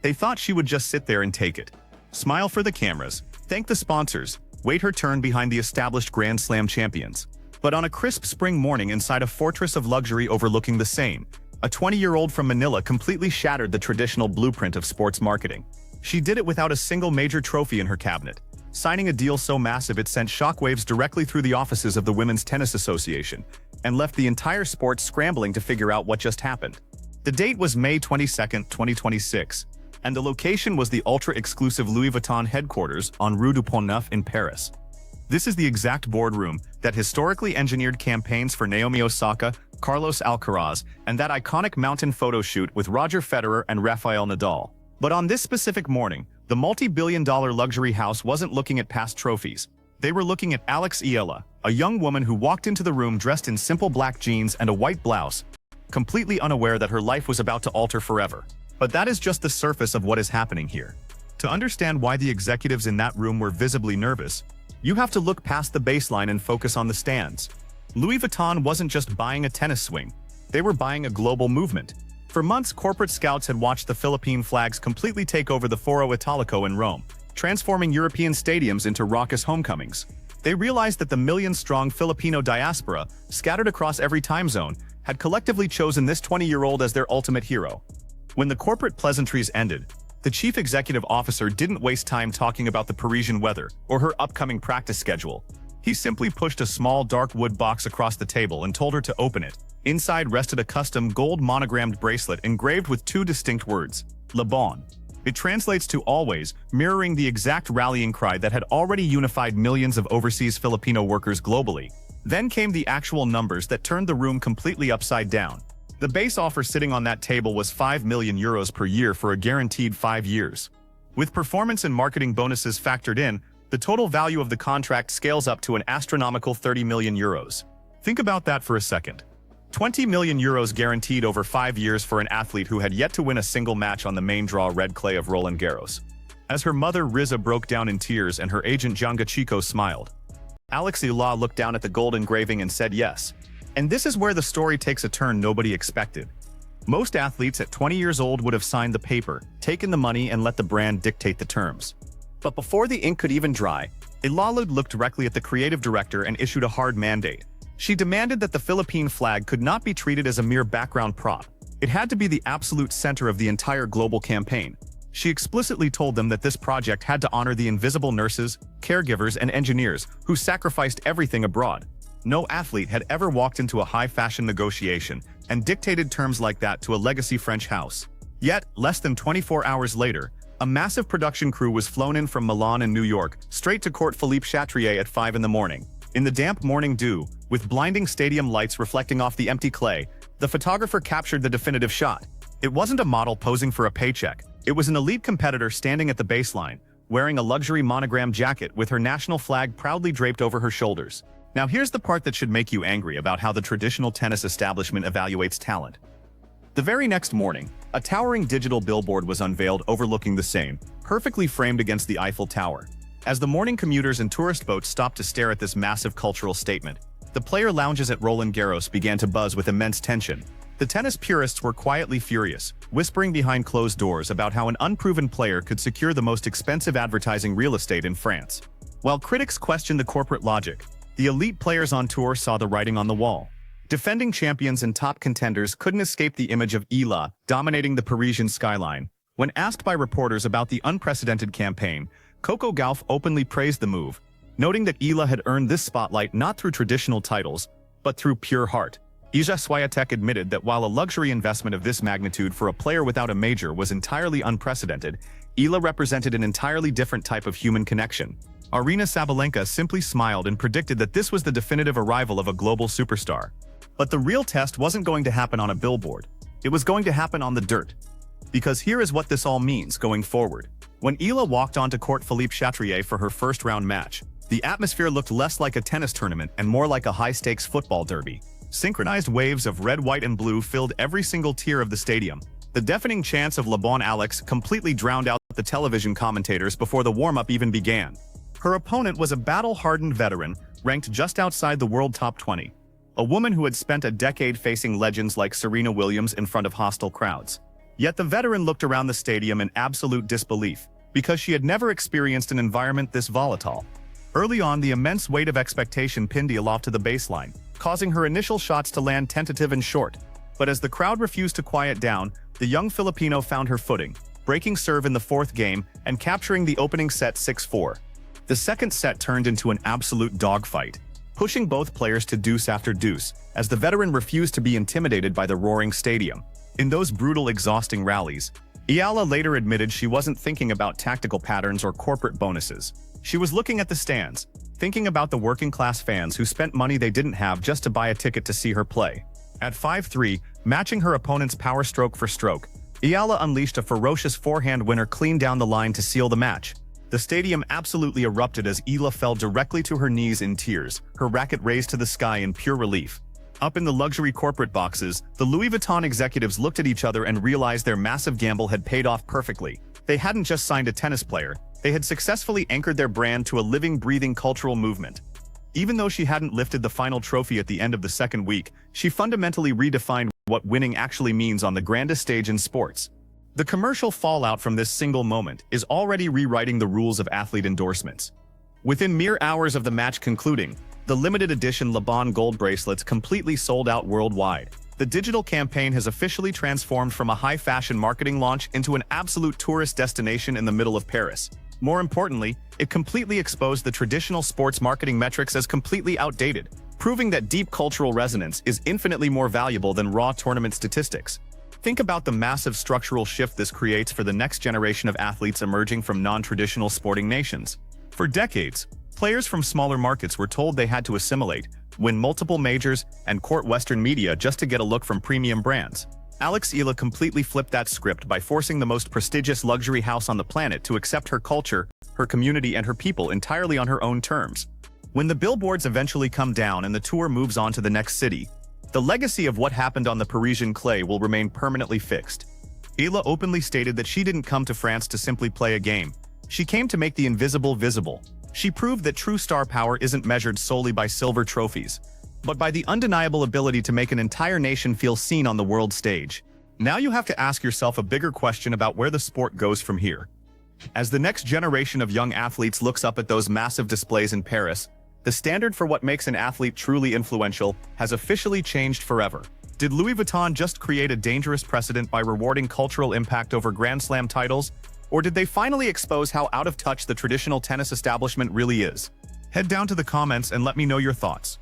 They thought she would just sit there and take it. Smile for the cameras, thank the sponsors, wait her turn behind the established Grand Slam champions. But on a crisp spring morning inside a fortress of luxury overlooking the Seine, a 20-year-old from Manila completely shattered the traditional blueprint of sports marketing. She did it without a single major trophy in her cabinet, signing a deal so massive it sent shockwaves directly through the offices of the Women's Tennis Association and left the entire sport scrambling to figure out what just happened. The date was May 22, 2026, and the location was the ultra-exclusive Louis Vuitton headquarters on Rue du Pont-Neuf in Paris. This is the exact boardroom that historically engineered campaigns for Naomi Osaka, Carlos Alcaraz, and that iconic mountain photo shoot with Roger Federer and Rafael Nadal. But on this specific morning, the multi-billion-dollar luxury house wasn't looking at past trophies. They were looking at Alex Eala, a young woman who walked into the room dressed in simple black jeans and a white blouse, completely unaware that her life was about to alter forever. But that is just the surface of what is happening here. To understand why the executives in that room were visibly nervous, you have to look past the baseline and focus on the stands. Louis Vuitton wasn't just buying a tennis swing, they were buying a global movement. For months, corporate scouts had watched the Philippine flags completely take over the Foro Italico in Rome, transforming European stadiums into raucous homecomings. They realized that the million-strong Filipino diaspora, scattered across every time zone, had collectively chosen this 20-year-old as their ultimate hero. When the corporate pleasantries ended, the chief executive officer didn't waste time talking about the Parisian weather or her upcoming practice schedule. He simply pushed a small dark wood box across the table and told her to open it. Inside rested a custom gold monogrammed bracelet engraved with two distinct words, Le Bon. It translates to always, mirroring the exact rallying cry that had already unified millions of overseas Filipino workers globally. Then came the actual numbers that turned the room completely upside down. The base offer sitting on that table was €5 million per year for a guaranteed 5 years. With performance and marketing bonuses factored in, the total value of the contract scales up to an astronomical €30 million. Think about that for a second. €20 million guaranteed over 5 years for an athlete who had yet to win a single match on the main draw red clay of Roland Garros. As her mother Riza broke down in tears and her agent Jonga Chico smiled, Alex Eala looked down at the gold engraving and said yes. And this is where the story takes a turn nobody expected. Most athletes at 20 years old would have signed the paper, taken the money, and let the brand dictate the terms. But before the ink could even dry, Eala looked directly at the creative director and issued a hard mandate. She demanded that the Philippine flag could not be treated as a mere background prop. It had to be the absolute center of the entire global campaign. She explicitly told them that this project had to honor the invisible nurses, caregivers, and engineers who sacrificed everything abroad. No athlete had ever walked into a high-fashion negotiation and dictated terms like that to a legacy French house. Yet, less than 24 hours later, a massive production crew was flown in from Milan and New York, straight to Court Philippe Chatrier at 5 in the morning. In the damp morning dew, with blinding stadium lights reflecting off the empty clay, the photographer captured the definitive shot. It wasn't a model posing for a paycheck. It was an elite competitor standing at the baseline, wearing a luxury monogram jacket with her national flag proudly draped over her shoulders. Now here's the part that should make you angry about how the traditional tennis establishment evaluates talent. The very next morning, a towering digital billboard was unveiled overlooking the Seine, perfectly framed against the Eiffel Tower. As the morning commuters and tourist boats stopped to stare at this massive cultural statement, the player lounges at Roland Garros began to buzz with immense tension. The tennis purists were quietly furious, whispering behind closed doors about how an unproven player could secure the most expensive advertising real estate in France. While critics questioned the corporate logic, the elite players on tour saw the writing on the wall. Defending champions and top contenders couldn't escape the image of Eala dominating the Parisian skyline. When asked by reporters about the unprecedented campaign, Coco Gauff openly praised the move, noting that Eala had earned this spotlight not through traditional titles, but through pure heart. Iga Swiatek admitted that while a luxury investment of this magnitude for a player without a major was entirely unprecedented, Eala represented an entirely different type of human connection. Aryna Sabalenka simply smiled and predicted that this was the definitive arrival of a global superstar. But the real test wasn't going to happen on a billboard. It was going to happen on the dirt. Because here is what this all means going forward. When Eala walked onto Court Philippe Chatrier for her first-round match, the atmosphere looked less like a tennis tournament and more like a high-stakes football derby. Synchronized waves of red, white, and blue filled every single tier of the stadium. The deafening chants of Le Bon Alex completely drowned out the television commentators before the warm-up even began. Her opponent was a battle-hardened veteran, ranked just outside the world top 20. A woman who had spent a decade facing legends like Serena Williams in front of hostile crowds. Yet the veteran looked around the stadium in absolute disbelief, because she had never experienced an environment this volatile. Early on, the immense weight of expectation pinned Eala to the baseline, causing her initial shots to land tentative and short. But as the crowd refused to quiet down, the young Filipino found her footing, breaking serve in the fourth game and capturing the opening set 6-4. The second set turned into an absolute dogfight, pushing both players to deuce after deuce, as the veteran refused to be intimidated by the roaring stadium. In those brutal, exhausting rallies, Eala later admitted she wasn't thinking about tactical patterns or corporate bonuses. She was looking at the stands, thinking about the working-class fans who spent money they didn't have just to buy a ticket to see her play. At 5-3, matching her opponent's power stroke for stroke, Eala unleashed a ferocious forehand winner clean down the line to seal the match. The stadium absolutely erupted as Eala fell directly to her knees in tears, her racket raised to the sky in pure relief. Up in the luxury corporate boxes, the Louis Vuitton executives looked at each other and realized their massive gamble had paid off perfectly. They hadn't just signed a tennis player, they had successfully anchored their brand to a living, breathing cultural movement. Even though she hadn't lifted the final trophy at the end of the second week, she fundamentally redefined what winning actually means on the grandest stage in sports. The commercial fallout from this single moment is already rewriting the rules of athlete endorsements. Within mere hours of the match concluding, the limited edition Le Bon gold bracelets completely sold out worldwide. The digital campaign has officially transformed from a high-fashion marketing launch into an absolute tourist destination in the middle of Paris. More importantly, it completely exposed the traditional sports marketing metrics as completely outdated, proving that deep cultural resonance is infinitely more valuable than raw tournament statistics. Think about the massive structural shift this creates for the next generation of athletes emerging from non-traditional sporting nations. For decades, players from smaller markets were told they had to assimilate, win multiple majors, and court Western media just to get a look from premium brands. Alex Eala completely flipped that script by forcing the most prestigious luxury house on the planet to accept her culture, her community, and her people entirely on her own terms. When the billboards eventually come down and the tour moves on to the next city, the legacy of what happened on the Parisian clay will remain permanently fixed. Eala openly stated that she didn't come to France to simply play a game. She came to make the invisible visible. She proved that true star power isn't measured solely by silver trophies, but by the undeniable ability to make an entire nation feel seen on the world stage. Now you have to ask yourself a bigger question about where the sport goes from here. As the next generation of young athletes looks up at those massive displays in Paris, the standard for what makes an athlete truly influential has officially changed forever. Did Louis Vuitton just create a dangerous precedent by rewarding cultural impact over Grand Slam titles? Or did they finally expose how out of touch the traditional tennis establishment really is? Head down to the comments and let me know your thoughts.